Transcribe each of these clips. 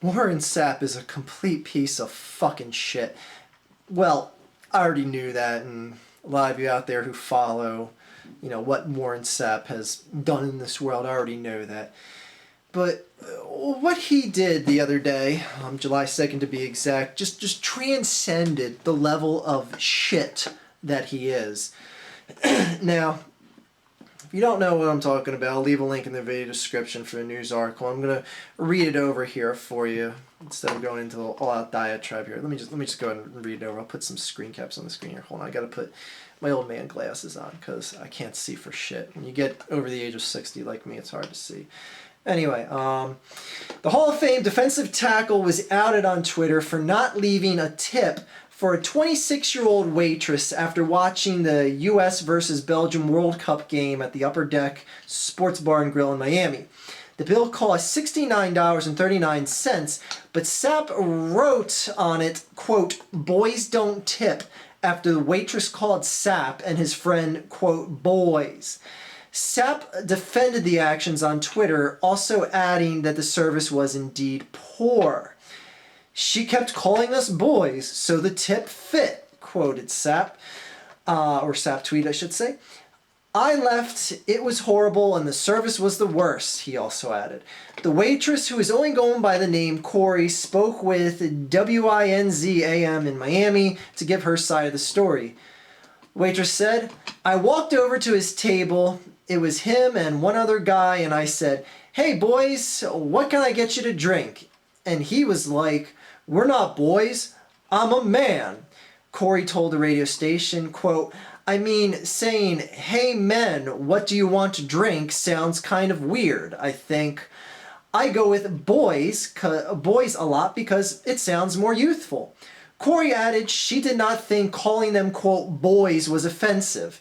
Warren Sapp is a complete piece of fucking shit. Well, I already knew that, and a lot of you out there who follow, what Warren Sapp has done in this world, I already know that. But what he did the other day, July 2nd to be exact, just transcended the level of shit that he is. Now, if you don't know what I'm talking about, I'll leave a link in the video description for the news article. I'm going to read it over here for you instead of going into the all-out diatribe here. Let me just go ahead and read it over. I'll put some screen caps on the screen here. Hold on, I got to put my old man glasses on because I can't see for shit. When you get over the age of 60 like me, it's hard to see. Anyway, the Hall of Fame defensive tackle was outed on Twitter for not leaving a tip for a 26-year-old waitress after watching the U.S. versus Belgium World Cup game at the Upper Deck Sports Bar and Grill in Miami. The bill cost $69.39, but Sapp wrote on it, quote, "Boys don't tip," after the waitress called Sapp and his friend, quote, "boys." Sapp defended the actions on Twitter, also adding that the service was indeed poor. "She kept calling us boys, so the tip fit," quoted Sapp, or Sapp tweet, I should say. "I left, it was horrible, and the service was the worst," he also added. The waitress, who is only going by the name Corey, spoke with WINZ-AM in Miami to give her side of the story. Waitress said, "I walked over to his table. It was him and one other guy, and I said, 'Hey boys, what can I get you to drink?' And he was like, 'We're not boys, I'm a man.'" Corey told the radio station, quote, "I mean, saying, 'Hey men, what do you want to drink?' sounds kind of weird, I think. I go with boys a lot because it sounds more youthful." Corey added she did not think calling them, quote, "boys" was offensive.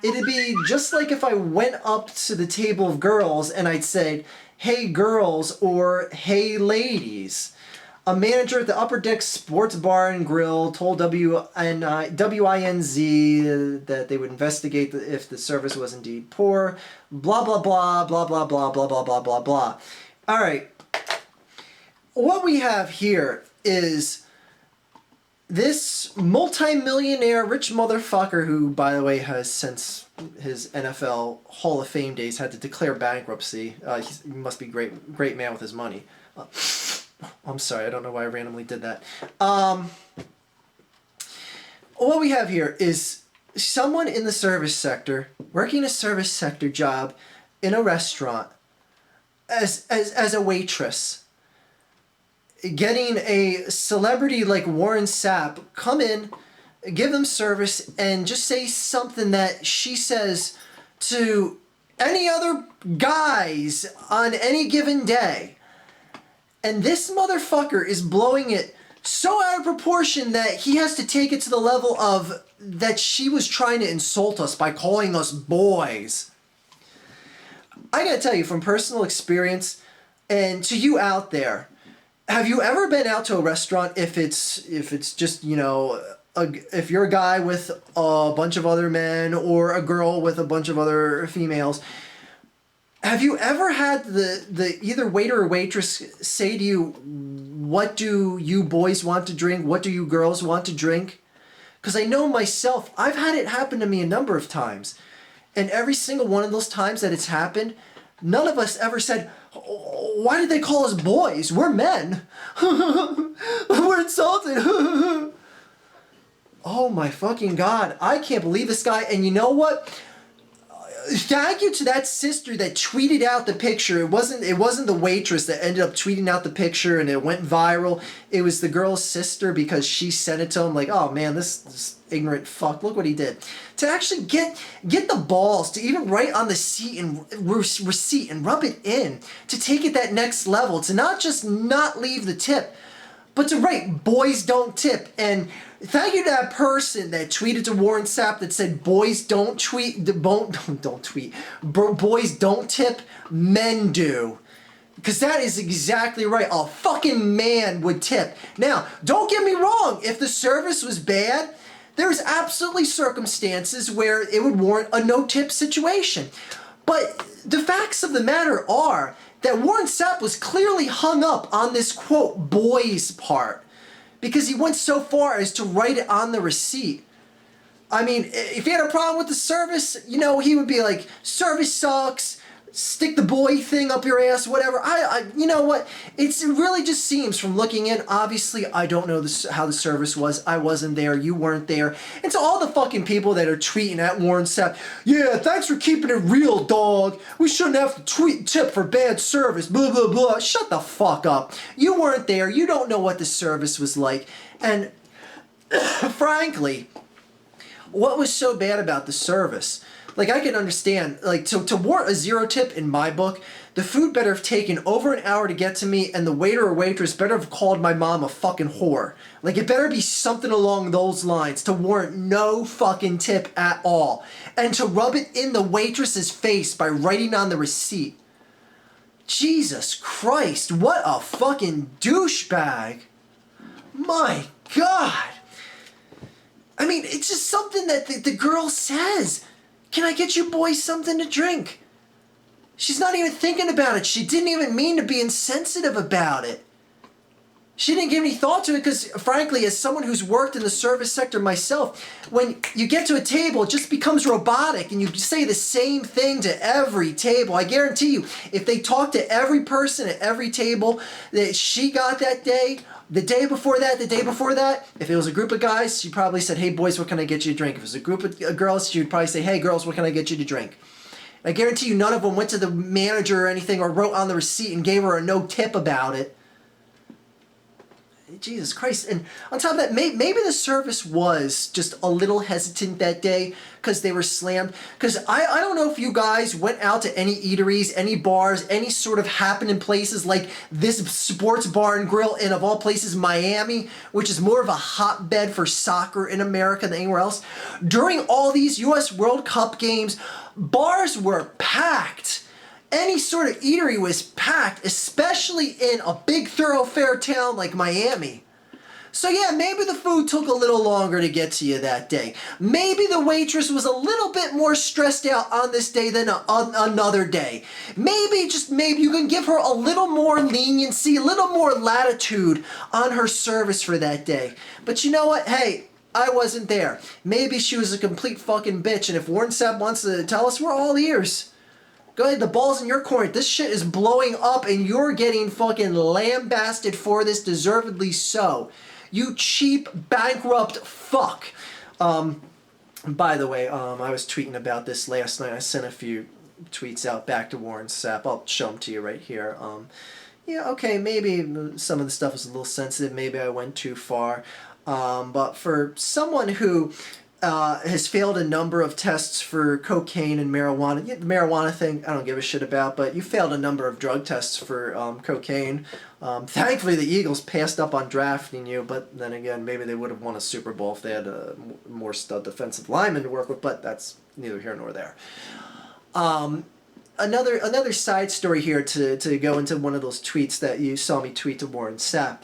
"It'd be just like if I went up to the table of girls and I'd say, 'Hey girls,' or 'Hey ladies.'" A manager at the Upper Deck Sports Bar and Grill told WINZ that they would investigate if the service was indeed poor. Blah, blah, blah, blah, blah, blah, blah, blah, blah, blah, blah. All right. What we have here is this multi-millionaire rich motherfucker who, by the way, has since his NFL Hall of Fame days had to declare bankruptcy. He must be great man with his money. I'm sorry, I don't know why I randomly did that. What we have here is someone in the service sector working a service sector job in a restaurant as a waitress, getting a celebrity like Warren Sapp come in, give them service, and just say something that she says to any other guys on any given day. And this motherfucker is blowing it so out of proportion that he has to take it to the level of that she was trying to insult us by calling us boys. I gotta tell you from personal experience, and to you out there, have you ever been out to a restaurant if it's just, if you're a guy with a bunch of other men or a girl with a bunch of other females, have you ever had the either waiter or waitress say to you, "What do you boys want to drink? What do you girls want to drink?" Because I know myself, I've had it happen to me a number of times. And every single one of those times that it's happened, none of us ever said, "Why did they call us boys? We're men." We're insulted. Oh my fucking God. I can't believe this guy. And you know what? Thank you to that sister that tweeted out the picture. It wasn't the waitress that ended up tweeting out the picture and it went viral. It was the girl's sister because she sent it to him like, "Oh man, this ignorant fuck, look what he did." To actually get the balls to even write on the receipt and rub it in, to take it that next level, to not just not leave the tip, but to write "boys don't tip." And thank you to that person that tweeted to Warren Sapp that said boys don't tweet, boys don't tip, men do. Because that is exactly right. A fucking man would tip. Now, don't get me wrong. If the service was bad, there's absolutely circumstances where it would warrant a no-tip situation. But the facts of the matter are that Warren Sapp was clearly hung up on this, quote, boys part, because he went so far as to write it on the receipt. I mean, if he had a problem with the service, you know, he would be like, service sucks, stick the boy thing up your ass, whatever. You know what? It really just seems from looking in, obviously, I don't know how the service was. I wasn't there. You weren't there. And to all the fucking people that are tweeting at Warren Sapp, yeah, thanks for keeping it real, dog. We shouldn't have to tip for bad service, blah, blah, blah. Shut the fuck up. You weren't there. You don't know what the service was like. And frankly, what was so bad about the service? Like, I can understand, like, to warrant a 0 tip in my book, the food better have taken over an hour to get to me, and the waiter or waitress better have called my mom a fucking whore. Like, it better be something along those lines to warrant no fucking tip at all. And to rub it in the waitress's face by writing on the receipt. Jesus Christ, what a fucking douchebag. My God. I mean, it's just something that the girl says. Can I get you boys something to drink? She's not even thinking about it. She didn't even mean to be insensitive about it. She didn't give any thought to it because, frankly, as someone who's worked in the service sector myself, when you get to a table, it just becomes robotic and you say the same thing to every table. I guarantee you, if they talk to every person at every table that she got that day, the day before that, if it was a group of guys, she probably said, hey boys, what can I get you to drink? If it was a group of girls, she would probably say, hey girls, what can I get you to drink? I guarantee you none of them went to the manager or anything or wrote on the receipt and gave her a no tip about it. Jesus Christ. And on top of that, maybe the service was just a little hesitant that day because they were slammed. Because I don't know if you guys went out to any eateries, any bars, any sort of happening places like this sports bar and grill in, of all places, Miami, which is more of a hotbed for soccer in America than anywhere else. During all these U.S. World Cup games, bars were packed. Any sort of eatery was packed, especially in a big thoroughfare town like Miami. So yeah, maybe the food took a little longer to get to you that day. Maybe the waitress was a little bit more stressed out on this day than another day. Maybe, just maybe, you can give her a little more leniency, a little more latitude on her service for that day. But you know what? Hey, I wasn't there. Maybe she was a complete fucking bitch, and if Warren Sapp wants to tell us, we're all ears. Go ahead, the ball's in your court. This shit is blowing up and you're getting fucking lambasted for this, deservedly so. You cheap, bankrupt fuck. By the way, I was tweeting about this last night. I sent a few tweets out back to Warren Sapp. I'll show them to you right here. Yeah, okay, maybe some of the stuff was a little sensitive. Maybe I went too far. But for someone who has failed a number of tests for cocaine and marijuana. The marijuana thing, I don't give a shit about, but you failed a number of drug tests for cocaine. Thankfully, the Eagles passed up on drafting you, but then again, maybe they would have won a Super Bowl if they had a more stud defensive lineman to work with, but that's neither here nor there. Another side story here to go into one of those tweets that you saw me tweet to Warren Sapp.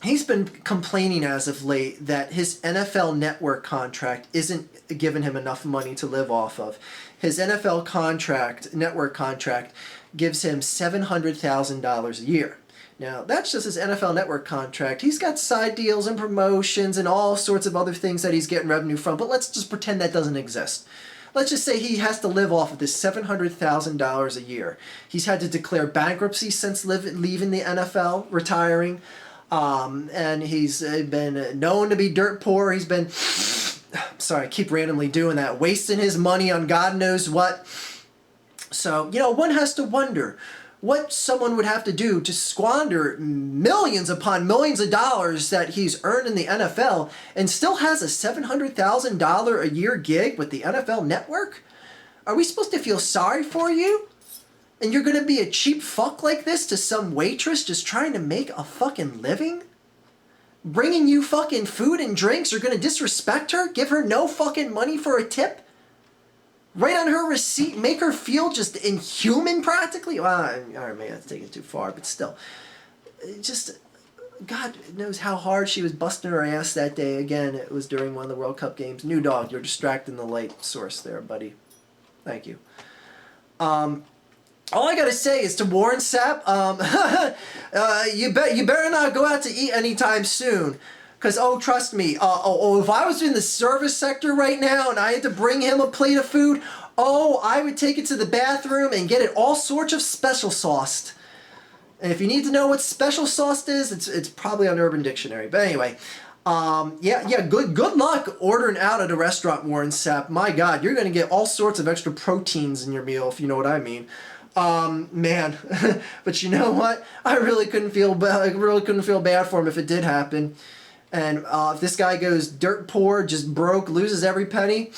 He's been complaining as of late that his NFL Network contract isn't giving him enough money to live off of. His NFL network contract, gives him $700,000 a year. Now, that's just his NFL Network contract. He's got side deals and promotions and all sorts of other things that he's getting revenue from, but let's just pretend that doesn't exist. Let's just say he has to live off of this $700,000 a year. He's had to declare bankruptcy since leaving the NFL, retiring. And he's been known to be dirt poor. He's been, sorry, I keep randomly doing that, wasting his money on God knows what. So, you know, one has to wonder what someone would have to do to squander millions upon millions of dollars that he's earned in the NFL and still has a $700,000 a year gig with the NFL Network? Are we supposed to feel sorry for you? And you're going to be a cheap fuck like this to some waitress just trying to make a fucking living? Bringing you fucking food and drinks? You're going to disrespect her? Give her no fucking money for a tip? Write on her receipt? Make her feel just inhuman practically? Well, alright, maybe that's taking it too far, but still. Just, God knows how hard she was busting her ass that day. Again, it was during one of the World Cup games. New dog, you're distracting the light source there, buddy. Thank you. all I gotta say is to Warren Sapp, you better not go out to eat anytime soon. Cause trust me, if I was in the service sector right now and I had to bring him a plate of food, I would take it to the bathroom and get it all sorts of special sauced. And if you need to know what special sauce is, it's probably on Urban Dictionary. But anyway, good luck ordering out at a restaurant, Warren Sapp. My God, you're gonna get all sorts of extra proteins in your meal, if you know what I mean. Man, but you know what? I really couldn't feel bad for him if it did happen. And if this guy goes dirt poor, just broke, loses every penny,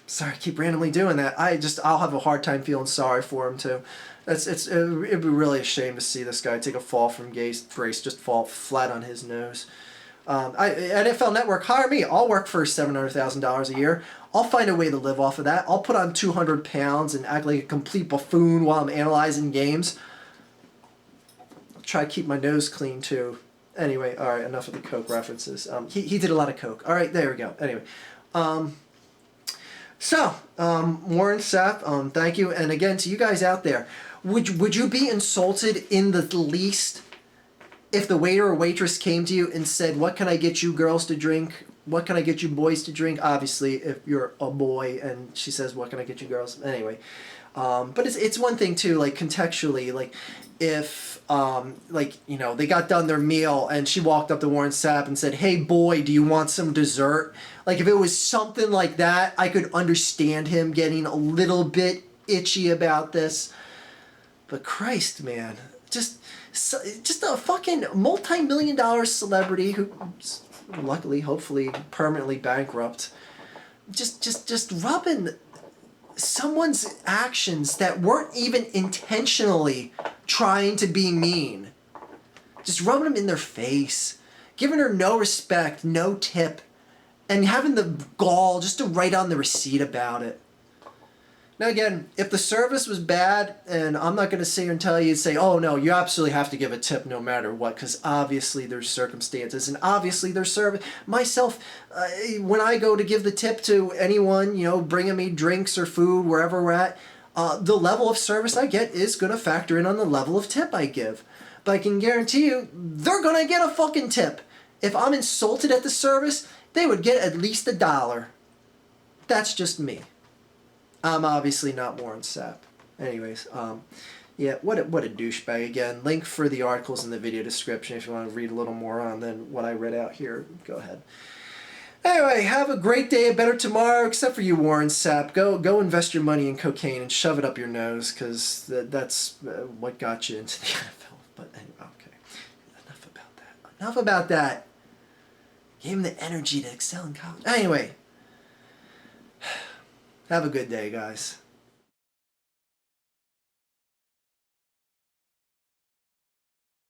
sorry, I keep randomly doing that. I'll have a hard time feeling sorry for him too. It'd be really a shame to see this guy take a fall from grace, just fall flat on his nose. NFL Network, hire me. I'll work for $700,000 a year. I'll find a way to live off of that. I'll put on 200 pounds and act like a complete buffoon while I'm analyzing games. I'll try to keep my nose clean too. Anyway, all right, enough of the Coke references. He did a lot of Coke. All right, there we go. Anyway, Warren Sapp, thank you. And again, to you guys out there, would you be insulted in the least if the waiter or waitress came to you and said, "What can I get you girls to drink? What can I get you boys to drink?" Obviously, if you're a boy and she says, "What can I get you girls?" Anyway, but it's one thing too, like contextually, like if they got done their meal and she walked up to Warren Sapp and said, "Hey boy, do you want some dessert?" Like if it was something like that, I could understand him getting a little bit itchy about this. But Christ, man, just a fucking multi-million-dollar celebrity who's luckily, hopefully, permanently bankrupt. Just rubbing someone's actions that weren't even intentionally trying to be mean. Just rubbing them in their face, giving her no respect, no tip, and having the gall just to write on the receipt about it. Now again, if the service was bad, and I'm not going to sit here and tell you, say, "Oh no, you absolutely have to give a tip no matter what," because obviously there's circumstances, and obviously there's service. Myself, when I go to give the tip to anyone, bringing me drinks or food, wherever we're at, the level of service I get is going to factor in on the level of tip I give. But I can guarantee you, they're going to get a fucking tip. If I'm insulted at the service, they would get at least $1. That's just me. I'm obviously not Warren Sapp. Anyways, what a douchebag. Again, link for the articles in the video description if you want to read a little more on than what I read out here. Go ahead. Anyway, have a great day, a better tomorrow, except for you, Warren Sapp. Go invest your money in cocaine and shove it up your nose, because that's what got you into the NFL. But anyway, okay, enough about that. Gave him the energy to excel in college. Anyway. Have a good day, guys.